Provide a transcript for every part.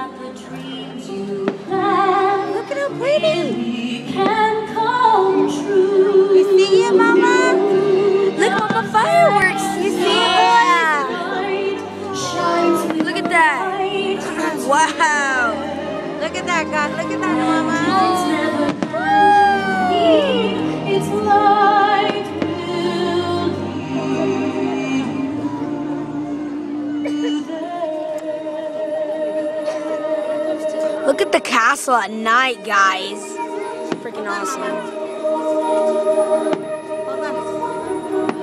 Look at how pretty. You see it, Mama? Look, Mama, fireworks. You see it? Look at that. Wow. Look at that, God. Look at that, Mama. It's light Look at the castle at night, guys. Freaking awesome.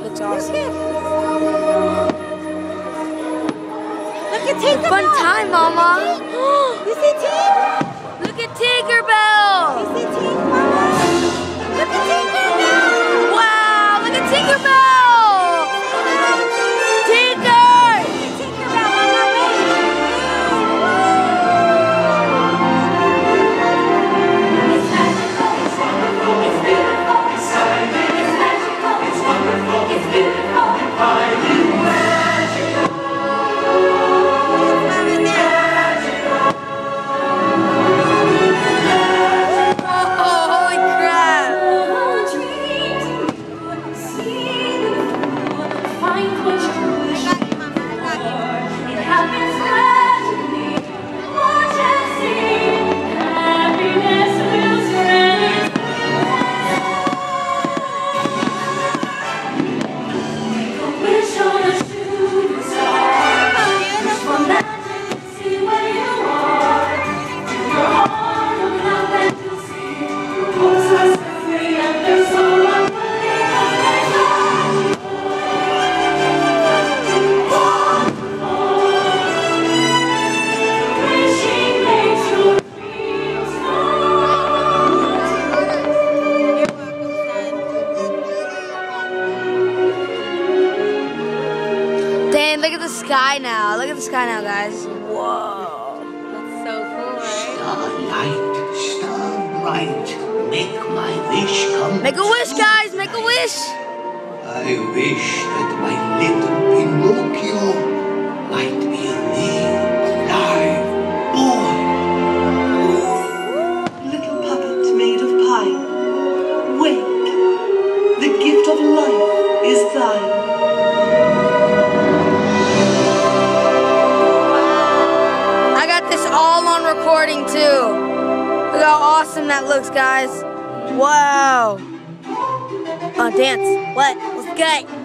Looks awesome. Look at Tinkerbell. Fun time, Mama. You see Tink? Look at Tinkerbell. You see Tink, Mama? Look at Tinkerbell. Wow, look at Tinkerbell. Tinker. Tinkerbell, Mama. It's magical, it's wonderful, it's beautiful, it's magical, it's wonderful, it's beautiful, look at the sky now. Look at the sky now, guys. Whoa. That's so cool, right? Starlight, star bright, make my wish come. Make a wish, guys. Make a wish. I wish that my little Pinocchio might be a real, live boy. Little puppet made of pine, wake. The gift of life is thine. All on recording too. Look how awesome that looks, guys. Wow. Oh, dance. What? Let's go.